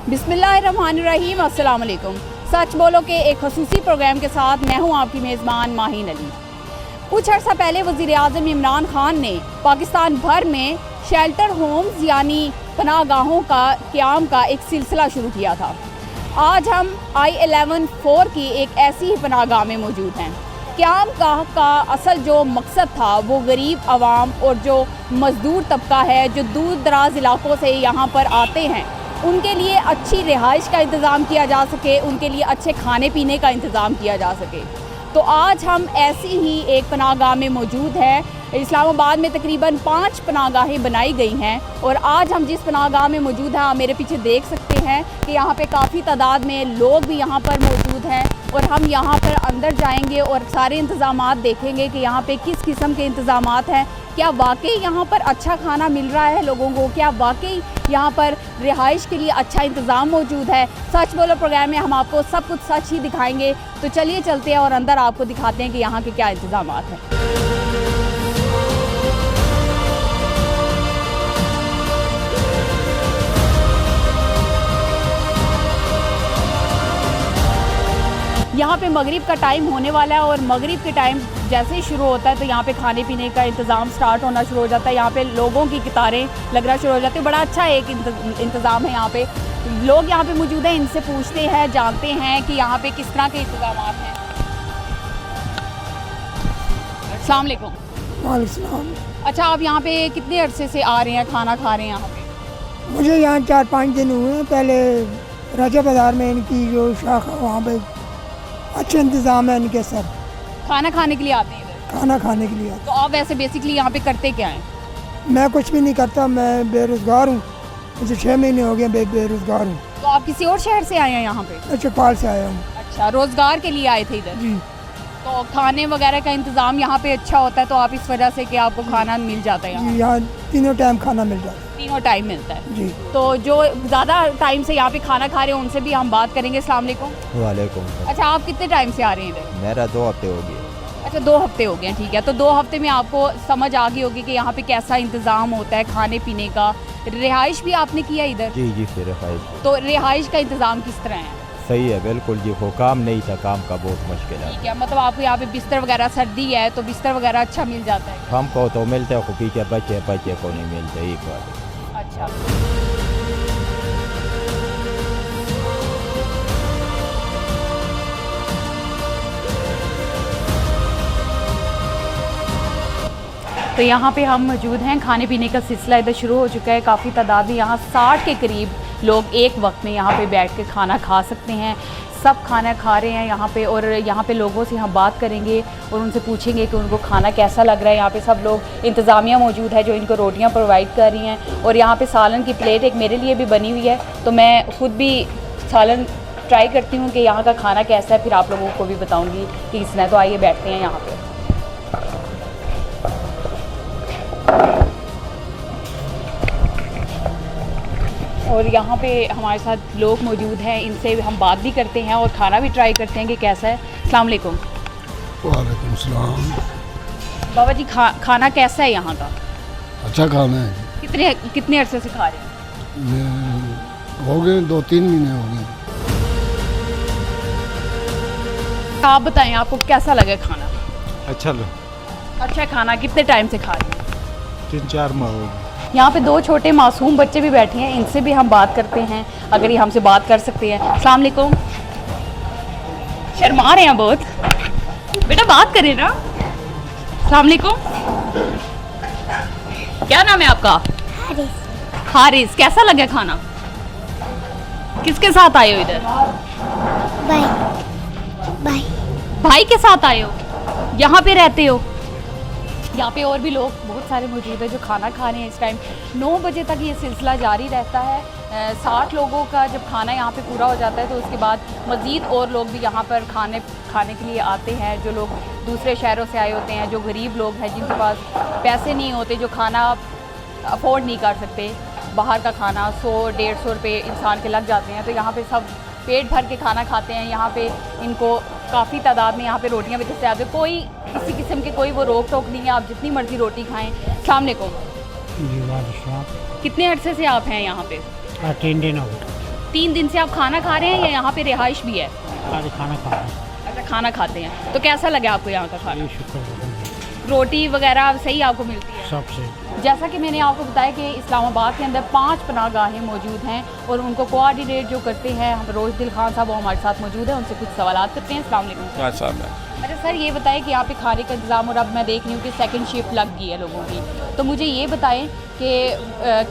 बिस्मिल्लाहिर्रहमानिर्रहीम, अस्सलाम वालेकुम। सच बोलो के एक ख़ुसूसी प्रोग्राम के साथ मैं हूं आपकी मेज़बान माहीन अली। कुछ अर्सा पहले वज़ीर आज़म इमरान खान ने पाकिस्तान भर में शेल्टर होम्स यानी पनाहगाहों का क़याम का एक सिलसिला शुरू किया था। आज हम I-11-4 की एक ऐसी ही पनाहगाह में मौजूद हैं। क़याम का असल जो मकसद था वो गरीब आवाम और जो मज़दूर तबका है जो दूर दराज इलाकों से यहाँ पर आते हैं उनके लिए अच्छी रिहाइश का इंतज़ाम किया जा सके, उनके लिए अच्छे खाने पीने का इंतज़ाम किया जा सके। तो आज हम ऐसी ही एक पनाहगाह में मौजूद है। इस्लामाबाद में तकरीबन 5 पनाहगाहें बनाई गई हैं और आज हम जिस पनाहगाह में मौजूद हैं आप मेरे पीछे देख सकते हैं कि यहाँ पे काफ़ी तादाद में लोग भी यहाँ पर मौजूद हैं और हम यहाँ पर अंदर जाएंगे और सारे इंतज़ामात देखेंगे कि यहाँ पे किस किस्म के इंतज़ामात हैं। क्या वाकई यहाँ पर अच्छा खाना मिल रहा है लोगों को, क्या वाकई यहाँ पर रिहाइश के लिए अच्छा इंतज़ाम मौजूद है। सच बोलो प्रोग्राम में हम आपको सब कुछ सच ही दिखाएंगे। तो चलिए चलते हैं और अंदर आपको दिखाते हैं कि यहाँ के क्या इंतज़ामात हैं। यहाँ पे मगरिब का टाइम होने वाला है और मगरिब के टाइम जैसे ही शुरू होता है तो यहाँ पे खाने पीने का इंतज़ाम स्टार्ट होना शुरू हो जाता है। यहाँ पे लोगों की कतारें लगना शुरू हो जाती है। बड़ा अच्छा एक इंतज़ाम है। यहाँ पे लोग यहाँ पे मौजूद हैं, इनसे पूछते हैं, जानते हैं कि यहाँ पे किस तरह के इंतज़ाम हैं। अस्सलाम वालेकुम। वालेकुम सलाम। अच्छा, आप यहाँ पे कितने अरसे से आ रहे हैं, खाना खा रहे हैं यहाँ पे? मुझे यहाँ 4-5 दिन हुए हैं। पहले राजा बाज़ार में इनकी जो शाखा वहाँ पे अच्छे इंतज़ाम है इनके सब। खाना खाने के लिए आते हैं इधर? खाना खाने के लिए आते तो आप वैसे बेसिकली यहाँ पे करते क्या हैं? मैं कुछ भी नहीं करता, मैं बेरोज़गार हूँ। मुझे 6 महीने हो गए बेरोज़गार हूँ। तो आप किसी और शहर से आए हैं यहाँ पे? मैं चौपाल से आया हूँ। अच्छा, रोज़गार के लिए आए थे इधर? जी। तो खाने वगैरह का इंतज़ाम यहाँ पे अच्छा होता है तो आप इस वजह से कि आपको खाना मिल जाता है जी, यहाँ तीनों टाइम खाना मिल जाता है। तीनों टाइम मिलता है जी। तो जो ज़्यादा टाइम से यहाँ पे खाना खा रहे हैं उनसे भी हम बात करेंगे। अस्सलाम वालेकुम। वालेकुम। अच्छा, आप कितने टाइम से आ रहे हैं इधर? मेरा 2 हफ्ते हो गए। अच्छा, 2 हफ्ते हो गए हैं, ठीक है। तो 2 हफ्ते में आपको समझ आ गई होगी कि यहाँ पे कैसा इंतज़ाम होता है खाने पीने का। रिहाइश भी आपने किया इधर? जी जी, फिर रिहाइश। तो रिहाइश का इंतज़ाम किस तरह है? सही है, बिल्कुल जी। वो काम नहीं था, काम का बहुत मुश्किल है। ठीक है, मतलब आपको यहाँ पे बिस्तर वगैरह, सर्दी है तो बिस्तर वगैरह अच्छा मिल जाता है? हमको तो मिलते हैं, पीछे बच्चे को नहीं मिलते। एक बात। अच्छा, तो यहाँ पे हम मौजूद हैं। खाने पीने का सिलसिला इधर शुरू हो चुका है। काफ़ी तादाद में यहाँ 60 के करीब लोग एक वक्त में यहाँ पे बैठ के खाना खा सकते हैं। सब खाना खा रहे हैं यहाँ पे और यहाँ पे लोगों से हम बात करेंगे और उनसे पूछेंगे कि उनको खाना कैसा लग रहा है। यहाँ पे सब लोग, इंतज़ामिया मौजूद है जो इनको रोटियाँ प्रोवाइड कर रही हैं और यहाँ पे सालन की प्लेट एक मेरे लिए भी बनी हुई है तो मैं ख़ुद भी सालन ट्राई करती हूँ कि यहाँ का खाना कैसा है, फिर आप लोगों को भी बताऊँगी कि किस तरह। तो आइए बैठते हैं यहाँ पर। और यहाँ पे हमारे साथ लोग मौजूद हैं, इनसे हम बात भी करते हैं और खाना भी ट्राई करते हैं कि कैसा है। अस्सलाम वालेकुम। वालेकुम सलाम। बाबा जी, खाना कैसा है यहाँ का? अच्छा खाना है। कितने अरसे से खा रहे हैं? हो गए 2-3 महीने हो गए। आप बताएं, आपको कैसा लगा खाना? अच्छा खाना। कितने टाइम से खा रहे हैं? 3-4 माह हो गए। यहाँ पे 2 छोटे मासूम बच्चे भी बैठे हैं, इनसे भी हम बात करते हैं अगर ये हमसे बात कर सकते हैं। अस्सलाम वालेकुम। शर्मा रहे हैं बहुत, बेटा बात करें ना। अस्सलाम वालेकुम। क्या नाम है आपका? हारिस। कैसा लगा खाना? किसके साथ आए हो इधर? भाई के साथ आए हो? यहाँ पे रहते हो? यहाँ पे और भी लोग बहुत सारे मौजूद हैं जो खाना खा रहे हैं इस टाइम। 9 बजे तक ये सिलसिला जारी रहता है। 60 लोगों का जब खाना यहाँ पे पूरा हो जाता है तो उसके बाद मज़ीद और लोग भी यहाँ पर खाने के लिए आते हैं। जो लोग दूसरे शहरों से आए होते हैं, जो गरीब लोग हैं जिनके पास पैसे नहीं होते, जो खाना अफोर्ड नहीं कर सकते, बाहर का खाना 100-150 रुपये इंसान के लग जाते हैं, तो यहाँ पे सब पेट भर के खाना खाते हैं। यहाँ पे इनको काफ़ी तादाद में यहाँ पे रोटियाँ भी दस्तियाब है। कोई किसी किस्म के कोई वो रोक टोक नहीं है, आप जितनी मर्ज़ी रोटी खाएँ। अस्सलाम वालेकुम। जी वालेकुम। कितने अरसे से आप हैं यहाँ पे? 3 दिन हो गए। 3 दिन से आप खाना खा रहे हैं या यहाँ पे रिहाइश भी है? आज खाना खा रहे हैं। अच्छा, खाना खाते हैं। तो कैसा लगा आपको यहाँ का खाना? ये शुक्र है, रोटी वगैरह सही आपको मिलती है? सबसे जैसा कि मैंने आपको बताया कि इस्लामाबाद के अंदर 5 पनाहगाहें मौजूद हैं और उनको कोऑर्डिनेट जो करते हैं हम रोशदिल खान साहब, वो हमारे साथ मौजूद हैं, उनसे कुछ सवालात करते हैं। अस्सलाम वालेकुम सर। अच्छा सर, ये बताएं कि यहाँ पे खाने का इंतज़ाम, और अब मैं देख रही हूँ कि सेकंड शिफ्ट लग गई है लोगों की, तो मुझे ये बताएं कि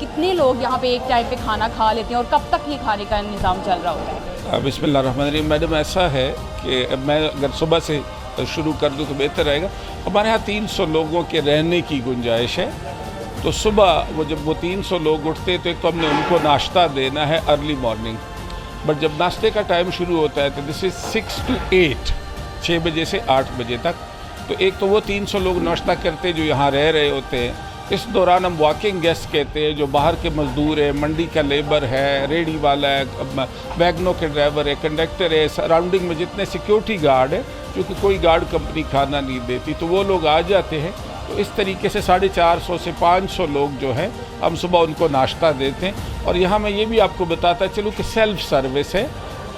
कितने लोग यहाँ पे एक टाइम पे खाना खा लेते हैं और कब तक ये खाने का निज़ाम चल रहा होता है? बिस्मिल्लाहिर्रहमानिर्रहीम। मैडम, ऐसा है कि मैं अगर सुबह से शुरू कर दूँ तो बेहतर रहेगा। हमारे यहाँ 300 लोगों के रहने की गुंजाइश है। तो सुबह जब वो 300 लोग उठते तो एक तो हमने उनको नाश्ता देना है अर्ली मॉर्निंग, बट जब नाश्ते का टाइम शुरू होता है तो दिस इज़ 6 to 8, 6 बजे से 8 बजे तक। तो एक तो वो 300 लोग नाश्ता करते जो यहाँ रह रहे होते हैं। इस दौरान हम वॉकिंग गेस्ट कहते हैं, जो बाहर के मज़दूर है, मंडी का लेबर है, रेडी वाला है, वैगनों के ड्राइवर है, कंडक्टर है, सराउंडिंग में जितने सिक्योरिटी गार्ड है, क्योंकि कोई गार्ड कंपनी खाना नहीं देती, तो वो लोग आ जाते हैं। तो इस तरीके से 450 से 500 लोग जो हैं हम सुबह उनको नाश्ता देते हैं। और यहाँ मैं ये भी आपको बताता चलूँ कि सेल्फ सर्विस है।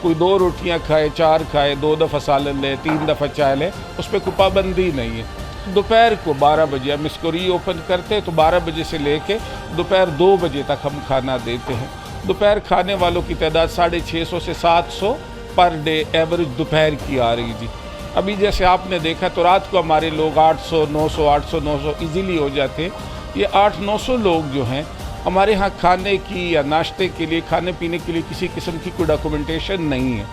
कोई 2 रोटियाँ खाए, 4 खाए, 2 दफ़ा सालन ले, 3 दफ़ा चाय ले, उस पर कोई पाबंदी नहीं है। दोपहर को 12 बजे हम इसको री ओपन करते हैं, तो 12 बजे से लेके दोपहर 2 बजे तक हम खाना देते हैं। दोपहर खाने वालों की तादाद 650 से 700 पर डे एवरेज दोपहर की आ रही जी। अभी जैसे आपने देखा तो रात को हमारे लोग 800, 900, 800, 900 ईज़िली हो जाते हैं। ये 800-900 लोग जो हैं हमारे यहाँ खाने की या नाश्ते के लिए, खाने पीने के लिए किसी किस्म की कोई डॉक्यूमेंटेशन नहीं है।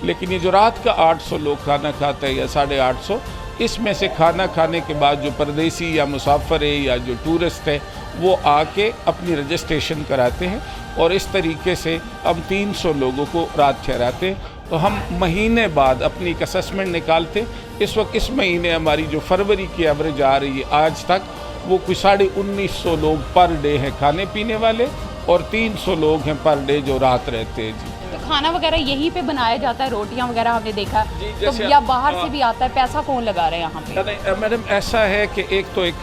लेकिन ये जो रात का 800 लोग खाना खाते हैं या 850, इसमें से खाना खाने के बाद जो परदेसी या मुसाफिर है या जो टूरिस्ट है वो आके अपनी रजिस्ट्रेशन कराते हैं और इस तरीके से हम 300 लोगों को रात ठहराते हैं। तो हम महीने बाद अपनी एक असेसमेंट निकालते। इस वक्त इस महीने हमारी जो फरवरी की एवरेज आ रही है आज तक, वो कोई 1950 लोग पर डे हैं खाने पीने वाले और 300 लोग हैं पर डे जो रात रहते हैं जी। तो खाना वगैरह यहीं पे बनाया जाता है, रोटियां वगैरह हमने देखा, तो या बाहर से भी आता है? पैसा कौन लगा रहा है यहाँ पे? मैडम, ऐसा है कि एक तो एक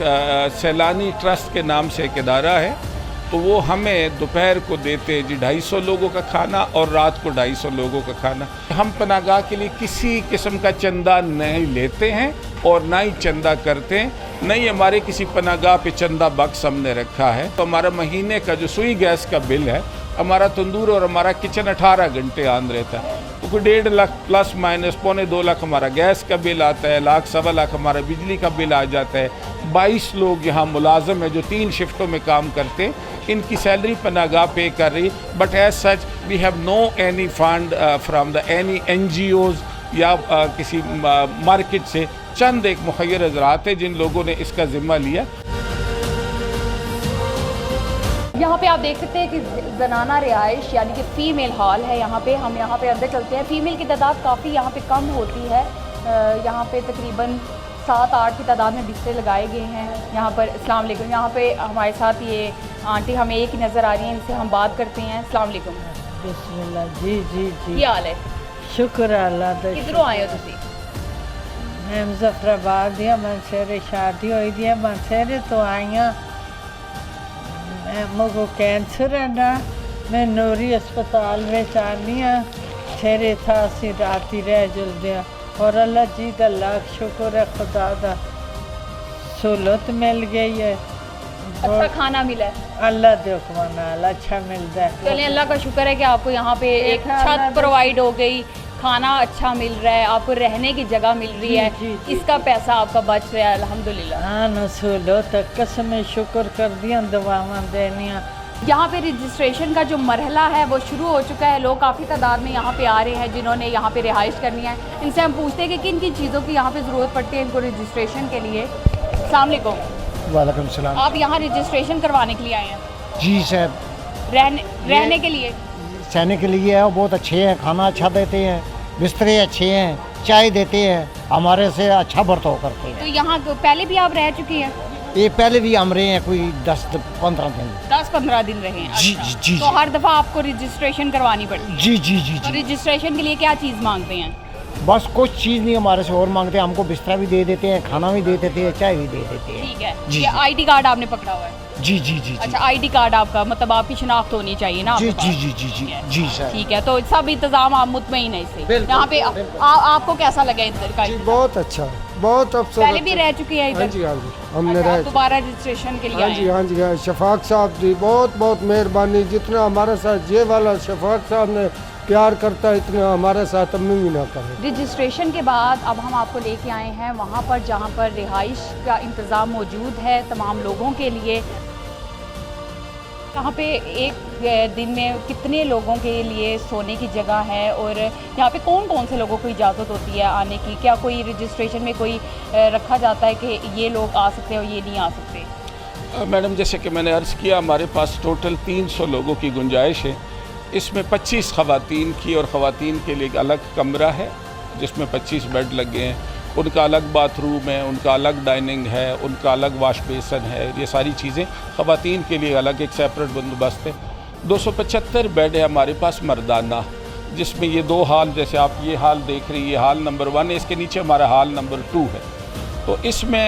सैलानी ट्रस्ट के नाम से एक इदारा है, तो वो हमें दोपहर को देते हैं जी 250 लोगों का खाना और रात को 250 लोगों का खाना। हम पनाहगाह के लिए किसी किस्म का चंदा नहीं लेते हैं और ना ही चंदा करते हैं, नहीं हमारे किसी पनाहगाह पे चंदा बक्स हमने रखा है। तो हमारा महीने का जो सुई गैस का बिल है, हमारा तंदूर और हमारा किचन 18 घंटे ऑन रहता है, तो कोई 1.5 लाख प्लस माइनस 1.25 लाख हमारा गैस का बिल आता है, 1 सवा लाख हमारा बिजली का बिल आ जाता है। 22 लोग यहाँ मुलाजम है जो 3 शिफ्टों में काम करते हैं, इनकी सैलरी पनाहगाह पे कर रही। But as such we have no any fund from the any NGOs या किसी मार्केट से। चंद एक मुखय्यर हज़रात हैं जिन लोगों ने इसका ज़िम्मा लिया। यहाँ पे आप देख सकते हैं कि ज़नाना रिहाइश यानी कि फ़ीमेल हॉल है यहाँ पे। हम यहाँ पे अंदर चलते हैं। फ़ीमेल की तादाद काफ़ी यहाँ पे कम होती है। यहाँ पे तकरीबन 7-8 की तादाद में बिस्तर लगाए गए हैं यहाँ पर। अस्सलाम वालेकुम। यहाँ पे हमारे साथ ये आंटी हमें एक ही नज़र आ रही हैं, इनसे हम बात करते हैं। अस्सलाम वालेकुम। बिस्मिल्लाह। जी जी जी। क्या हाल है? शुक्र अल्लाह दा। किधरों आए हो तुसी? मैं मुजफ्फराबाद दिया मनसेरे शादी हुई दी मनसेरे तो आई हाँ। मुझको कैंसर है ना, मैं नूरी अस्पताल में चाहनी हाँ। छेरे था सी राती रह जुलदे और अल्लाह जी का लाख शुक्र है, खुदा दा सहूलत मिल गई है। अच्छा खाना मिला है? अल्लाह दे हुक्म नाल अच्छा मिलता है। चलिए अल्लाह का शुक्र है कि आपको यहाँ पे एक छत प्रोवाइड हो गई, खाना अच्छा मिल रहा है, आपको रहने की जगह मिल रही है, इसका पैसा आपका बच रहा है अल्हम्दुलिल्लाह। हाँ न सहूलत कसम शुक्र कर दिया, दवावां देनिया। यहाँ पे रजिस्ट्रेशन का जो मरहला है वो शुरू हो चुका है। लोग काफ़ी तादाद में यहाँ पे आ रहे हैं जिन्होंने यहाँ पे रिहाइश करनी है। इनसे हम पूछते हैं कि किन किन चीज़ों की यहाँ पे ज़रूरत पड़ती है इनको रजिस्ट्रेशन के लिए। अस्सलाम वालेकुम। वालेकुम सलाम। आप यहाँ रजिस्ट्रेशन करवाने के लिए आए हैं? जी साहब। रहने के लिए? सहने के लिए है, बहुत अच्छे हैं, खाना अच्छा देते हैं, बिस्तरे अच्छे हैं, चाय देते हैं, हमारे से अच्छा बर्ताव करते हैं। तो यहाँ पहले भी आप रह चुकी हैं? ये पहले भी हम रहे हैं कोई 10-15 दिन। 10-15 दिन रहे हैं? जी अच्छा। जी। तो हर दफ़ा आपको रजिस्ट्रेशन करवानी पड़ती है? जी जी जी तो जी। रजिस्ट्रेशन के लिए क्या चीज़ मांगते हैं? बस कुछ चीज़ नहीं हमारे से और मांगते हैं, हमको बिस्तरा भी दे देते हैं, खाना भी दे देते हैं, चाय भी दे देते हैं। ठीक है। जी, ये जी। ID कार्ड आपने पकड़ा हुआ है? जी जी जी जी अच्छा, आईडी कार्ड आपका, मतलब आपकी शिनाख्त होनी चाहिए ना जी आपके जी पास? जी जी जी जी सर। ठीक है, तो सब इंतजाम आप मुतमईन है इससे? बिल्कुल, यहाँ पे आपको कैसा लगा इधर का? बहुत अच्छा है, बहुत अफसर। पहले भी रह चुके हैं हाँ इधर? जी हाँ जी, हमने अच्छा, रह आप दोबारा रजिस्ट्रेशन के लिए हाँ आए जी हैं? हाँ जी हाँ। शफाक साहब जी बहुत बहुत मेहरबानी, जितना हमारे साथ ये वाला शफाक साहब ने प्यार करता है इतना हमारे साथ अम्मी भी ना करे। रजिस्ट्रेशन के बाद अब हम आपको लेके आए हैं वहाँ पर जहाँ पर रिहाइश का इंतज़ाम मौजूद है तमाम लोगों के लिए। यहाँ पे एक दिन में कितने लोगों के लिए सोने की जगह है और यहाँ पे कौन कौन से लोगों को इजाज़त होती है आने की? क्या कोई रजिस्ट्रेशन में कोई रखा जाता है कि ये लोग आ सकते हैं और ये नहीं आ सकते? मैडम, जैसे कि मैंने अर्ज़ किया, हमारे पास टोटल 300 लोगों की गुंजाइश है। इसमें 25 ख़वातीन की और ख़वातीन के लिए एक अलग कमरा है जिसमें 25 बेड लगे हैं, उनका अलग बाथरूम है, उनका अलग डाइनिंग है, उनका अलग वाश बेसन है। ये सारी चीज़ें ख़वातीन के लिए अलग एक सेपरेट बंदोबस्त है। 275 बेड है हमारे पास मर्दाना, जिसमें ये 2 हाल, जैसे आप ये हाल देख रही है, ये हाल नंबर 1 है, इसके नीचे हमारा हाल नंबर 2 है। तो इसमें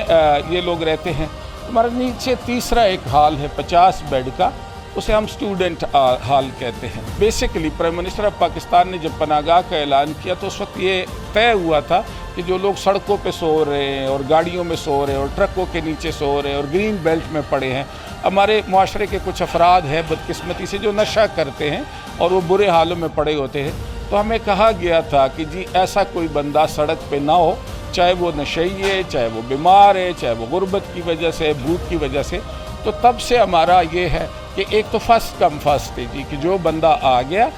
ये लोग रहते हैं। हमारे नीचे तीसरा एक हाल है 50 बेड का, उसे हम स्टूडेंट हाल कहते हैं। Basically prime minister of Pakistan ने जब पनागाह का ऐलान किया तो उस वक्त ये तय हुआ था कि जो लोग सड़कों पे सो रहे हैं और गाड़ियों में सो रहे हैं और ट्रकों के नीचे सो रहे हैं और ग्रीन बेल्ट में पड़े हैं, हमारे मुआशरे के कुछ अफराद हैं बदकिस्मती से जो नशा करते हैं और वो बुरे हालों में पड़े होते हैं, तो हमें कहा गया था कि जी ऐसा कोई बंदा सड़क पे ना हो, चाहे वो नशई है, चाहे वो बीमार है, चाहे वो गुर्बत की वजह से, भूख की वजह से। तो तब से हमारा ये है कि एक तो फर्स्ट कम फर्स्ट है जी, कि जो बंदा आ गया,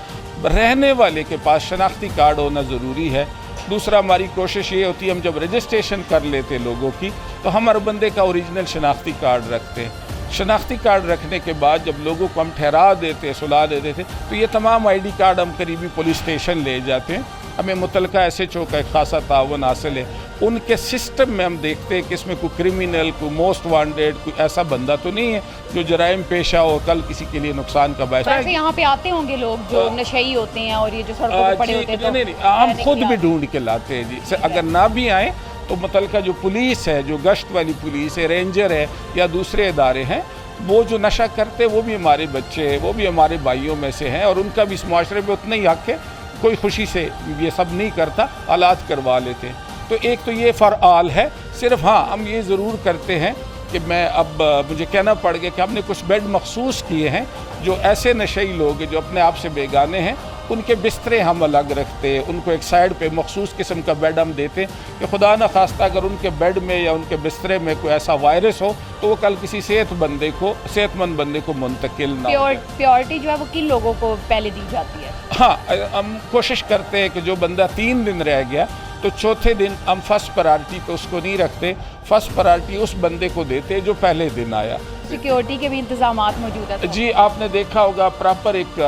रहने वाले के पास शनाख्ती कार्ड होना ज़रूरी है। दूसरा, हमारी कोशिश ये होती है, हम जब रजिस्ट्रेशन कर लेते लोगों की तो हम हर बंदे का ओरिजिनल शनाख्ती कार्ड रखते हैं। शनाख्ती कार्ड रखने के बाद जब लोगों को हम ठहरा देते, सुला देते थे, तो ये तमाम आईडी कार्ड हम करीबी पुलिस स्टेशन ले जाते हैं। हमें मुतलका SHO का एक खासा तावन हासिल है। उनके सिस्टम में हम देखते हैं कि इसमें कोई क्रिमिनल, कोई मोस्ट वांटेड, कोई ऐसा बंदा तो नहीं है जो जराइम पेशा हो, कल किसी के लिए नुकसान का बायस। वैसे यहाँ पे आते होंगे लोग जो नशई होते हैं और ये जो सड़कों पे पड़े होते हैं? नहीं, हम खुद भी ढूंढ के लाते हैं जी। अगर ना भी आए तो मुतलका जो पुलिस है, जो गश्त वाली पुलिस है, रेंजर है या दूसरे इदारे हैं, वो जो नशा करते हैं वो भी हमारे बच्चे हैं, वो भी हमारे भाइयों में से हैं और उनका भी इस मुआशरे में उतना ही हक है। कोई खुशी से ये सब नहीं करता, आलात करवा लेते हैं। तो एक तो ये फ़रआल है। सिर्फ हाँ, हम ये ज़रूर करते हैं कि मैं अब मुझे कहना पड़ गया कि हमने कुछ बेड मखसूस किए हैं जो ऐसे नशई लोग हैं जो अपने आप से बेगाने हैं, उनके बिस्तरे हम अलग रखते हैं, उनको एक साइड पे मखसूस किस्म का बेड हम देते हैं कि खुदा न खास्ता अगर उनके बेड में या उनके बिस्तरे में कोई ऐसा वायरस हो तो वो कल किसी सेहतमंद बंदे को मुंतकिल ना हो। प्योरिटी जो है वो किन लोगों को पहले दी जाती है? हाँ, हम कोशिश करते हैं कि जो बंदा 3 दिन रह गया तो चौथे दिन हम फर्स्ट प्रायोरिटी पे उसको नहीं रखते, फर्स्ट प्रायोरिटी उस बंदे को देते जो पहले दिन आया। सिक्योरिटी के भी इंतजाम मौजूद है? जी, आपने देखा होगा प्रॉपर एक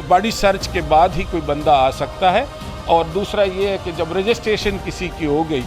बॉडी सर्च के बाद ही कोई बंदा आ सकता है। और दूसरा ये है कि जब रजिस्ट्रेशन किसी की हो गई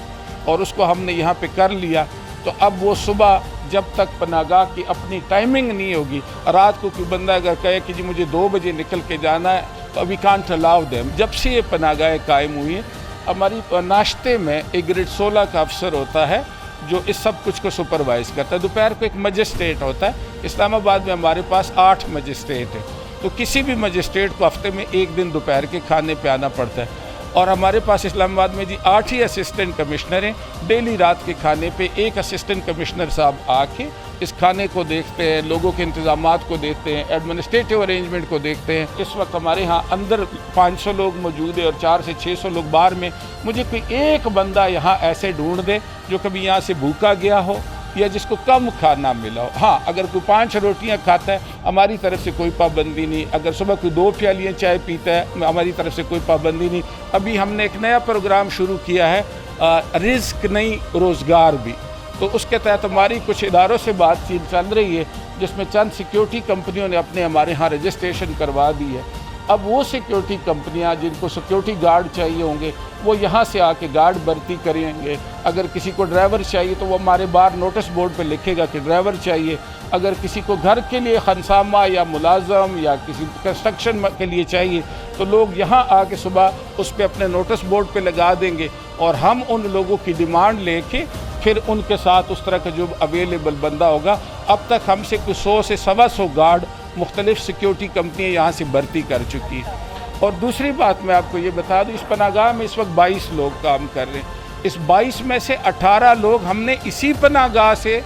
और उसको हमने यहाँ पे कर लिया तो अब वो सुबह जब तक पनागाह की अपनी टाइमिंग नहीं होगी, रात को कोई बंदा अगर कहे कि जी मुझे 2 बजे निकल के जाना है तो अभी कांट अलाउ देम। जब से ये पनागाहें कायम हुई है, हमारी नाश्ते में एक ग्रेड 16 का अफसर होता है जो इस सब कुछ को सुपरवाइज़ करता है। दोपहर को एक मजिस्ट्रेट होता है। इस्लामाबाद में हमारे पास 8 मजिस्ट्रेट है, तो किसी भी मजिस्ट्रेट को हफ्ते में 1 दिन दोपहर के खाने पे आना पड़ता है। और हमारे पास इस्लामाबाद में जी 8 ही असिस्टेंट कमिश्नर हैं। डेली रात के खाने पे एक असिस्टेंट कमिश्नर साहब आके इस खाने को देखते हैं, लोगों के इंतजामात को देखते हैं, एडमिनिस्ट्रेटिव अरेंजमेंट को देखते हैं। इस वक्त हमारे यहाँ अंदर 500 लोग मौजूद है और 400 से 600 लोग बाहर में। मुझे कोई एक बंदा यहाँ ऐसे ढूंढ दे जो कभी यहाँ से भूखा गया हो या जिसको कम खाना मिला हो। हाँ, अगर कोई 5 रोटियाँ खाता है, हमारी तरफ से कोई पाबंदी नहीं। अगर सुबह कोई 2 प्यालियाँ चाय पीता है, हमारी तरफ से कोई पाबंदी नहीं। अभी हमने एक नया प्रोग्राम शुरू किया है, रिस्क नहीं रोज़गार भी, तो उसके तहत हमारी कुछ इदारों से बातचीत चल रही है जिसमें चंद सिक्योरिटी कंपनियों ने अपने हमारे यहाँ रजिस्ट्रेशन करवा दी है। अब वो सिक्योरिटी कंपनियां जिनको सिक्योरिटी गार्ड चाहिए होंगे वो यहाँ से आके गार्ड भर्ती करेंगे। अगर किसी को ड्राइवर चाहिए तो वो हमारे बाहर नोटिस बोर्ड पे लिखेगा कि ड्राइवर चाहिए। अगर किसी को घर के लिए खनसामा या मुलाजम या किसी कंस्ट्रक्शन के लिए चाहिए तो लोग यहाँ आके सुबह उस पर अपने नोटिस बोर्ड पे लगा देंगे और हम उन लोगों की डिमांड लेके फिर उनके साथ उस तरह का जो अवेलेबल बंदा होगा। अब तक हमसे कुछ 100 से 125 गार्ड मुख्तलिफ सिक्योरिटी कंपनियाँ यहाँ से भर्ती कर चुकी हैं। और दूसरी बात मैं आपको ये बता दूँ, इस पनाहगाह में इस वक्त 22 लोग काम कर रहे हैं। इस 22 में से 18 लोग हमने इसी पनाहगाह से,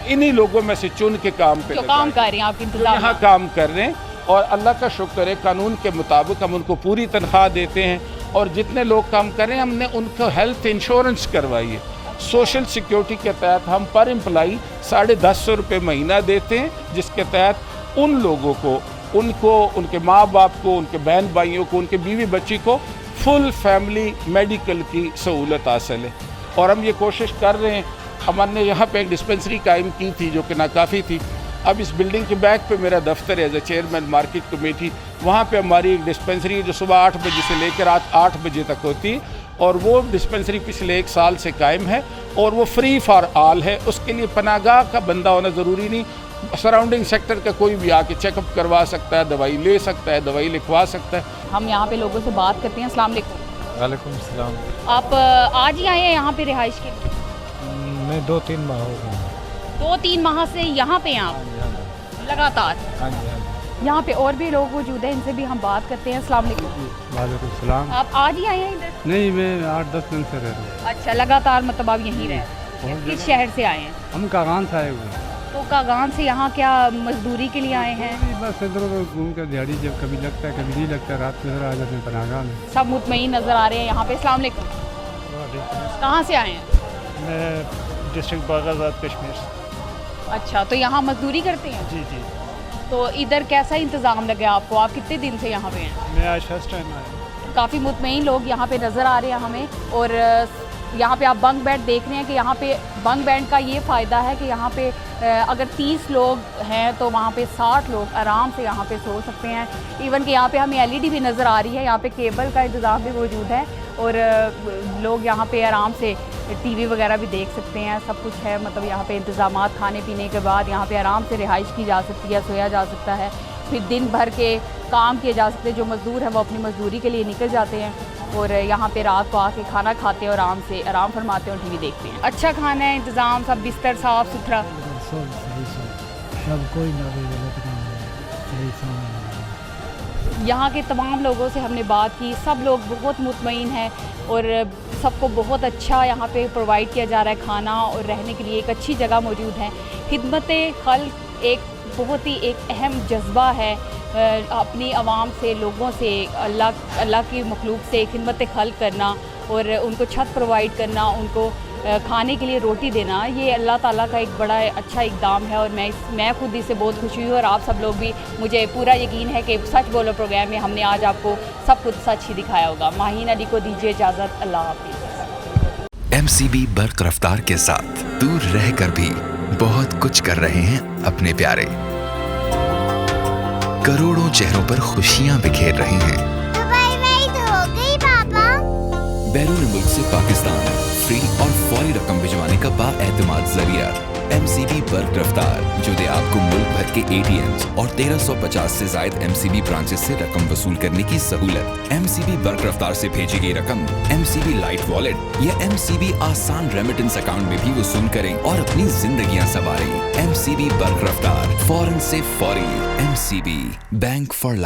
इन्हीं लोगों में से चुन के काम पे काम कर रहे हैं, आपके इंतजाम यहाँ काम कर रहे हैं। और अल्लाह का शुक्र है, कानून के मुताबिक हम उनको पूरी तनख्वाह देते हैं। और जितने लोग काम कर रहे हैं हमने उनको हेल्थ इंश्योरेंस करवाई है। सोशल सिक्योरिटी के तहत हम पर एम्प्लाई 150 रुपये महीना देते हैं, जिसके तहत उन लोगों को, उनको, उनके माँ बाप को, उनके बहन भाइयों को, उनके बीवी बच्ची को फुल फैमिली मेडिकल की सहूलत हासिल है। और हम ये कोशिश कर रहे हैं, हमने यहाँ पे एक डिस्पेंसरी कायम की थी जो कि नाकाफ़ी थी। अब इस बिल्डिंग के बैक पे मेरा दफ्तर है as a chairman market committee. वहाँ पे हमारी एक डिस्पेंसरी है जो सुबह 8 बजे से लेकर रात 8 बजे तक होती है। और वो डिस्पेंसरी पिछले 1 साल से कायम है और वो फ्री फॉर ऑल है। उसके लिए पनाहगाह का बंदा होना ज़रूरी नहीं, सराउंडिंग सेक्टर का कोई भी आके चेकअप करवा सकता है, दवाई ले सकता है, दवाई लिखवा सकता है। हम यहाँ पे लोगों से बात करते हैं। अस्सलाम वालेकुम। वालेकुम सलाम। आप आज ही आए हैं यहाँ पे रिहाइश के लिए? मैं 2-3 माह हो गए। 2-3 माह से यहाँ पे हैं आप लगातार? हाँ जी, हाँ जी। यहाँ पे और भी लोग मौजूद हैं, इनसे भी हम बात करते हैं। अस्सलाम वालेकुम। वालेकुम सलाम। आप आज ही आए हैं इधर? नहीं, मैं 8-10 दिन से रह रहा हूँ। अच्छा, लगातार मतलब आप यहीं रहे? किस शहर से आए हैं? हम कागान से आए हुए हैं। तो कागान से यहाँ क्या मजदूरी के लिए आए हैं? बस इधर उधर घूम कर दिहाड़ी, जब कभी लगता है कभी नहीं लगता, रात में आ जाते हैं पनाहगाह में। सब मुतमईन नज़र आ रहे हैं यहाँ पे। अस्सलाम वालेकुम। कहाँ से आए हैं? मैं डिस्ट्रिक्ट बागाजात कश्मीर से। अच्छा, तो यहाँ मजदूरी करते हैं? जी जी। तो इधर कैसा इंतज़ाम लगे आपको? आप कितने दिन से यहाँ पे हैं? मैं आज फर्स्ट टाइम आया। काफ़ी मुतमईन लोग यहाँ पे नज़र आ रहे हैं हमें। और यहाँ पे आप बंक बेड देख रहे हैं कि यहाँ पे बंक बेड का ये फ़ायदा है कि यहाँ पे अगर 30 लोग हैं तो वहाँ पे 60 लोग आराम से यहाँ पे सो सकते हैं। इवन कि यहाँ पे हमें LED भी नज़र आ रही है, यहाँ पे केबल का इंतज़ाम भी मौजूद है और लोग यहाँ पे आराम से TV वगैरह भी देख सकते हैं। सब कुछ है, मतलब यहाँ पे इंतज़ामात। खाने पीने के बाद यहाँ पे आराम से रिहाइश की जा सकती है, सोया जा सकता है। फिर दिन भर के काम किए जा सकते हैं। जो मज़दूर हैं वो अपनी मज़दूरी के लिए निकल जाते हैं और यहाँ पे रात को आके खाना खाते हैं और आराम फरमाते हैं और TV देखते हैं। अच्छा खाना है, इंतज़ाम, सब बिस्तर साफ़ सुथरा? सब सही, सब कोई ना गलत नहीं है, सही। यहाँ के तमाम लोगों से हमने बात की, सब लोग बहुत मुतमईन हैं और सबको बहुत अच्छा यहाँ पे प्रोवाइड किया जा रहा है खाना, और रहने के लिए एक अच्छी जगह मौजूद है। खिदमत-ए-खल्क़ एक बहुत ही एक अहम जज्बा है। अपनी आवाम से, लोगों से, अल्लाह की मखलूक से खिदमत-ए-खल्क़ करना और उनको छत प्रोवाइड करना, उनको खाने के लिए रोटी देना, ये अल्लाह ताला का एक बड़ा अच्छा इक़दाम है। और मैं खुद इससे बहुत खुश हुई हूँ और आप सब लोग भी। मुझे पूरा यकीन है कि सच बोलो प्रोग्राम में हमने आज आपको सब कुछ सच ही दिखाया होगा। माहीन अली को दीजिए इजाज़त। अल्लाह हाफ़िज़। MCB बर्क रफ्तार के साथ दूर रहकर भी बहुत कुछ कर रहे हैं अपने प्यारे। करोड़ों चेहरों पर खुशियां बिखेर रहे हैं। दुबई में ही तो हो गई पापा। बैरून मुल्क से पाकिस्तान फ्री और फौरी रकम भिजवाने का बाएतमाद जरिया MCB बर्क रफ्तार, जो दे आपको मुल्क भर के ATMs और 1350 से जायद MCB ब्रांचेस से रकम वसूल करने की सहूलत। MCB बर्क रफ्तार से भेजी गई रकम MCB लाइट वॉलेट या MCB आसान रेमिटेंस अकाउंट में भी वसूल करें और अपनी जिंदगियां संवारें। MCB बर्क रफ्तार, फौरन से फौरी। MCB bank for life.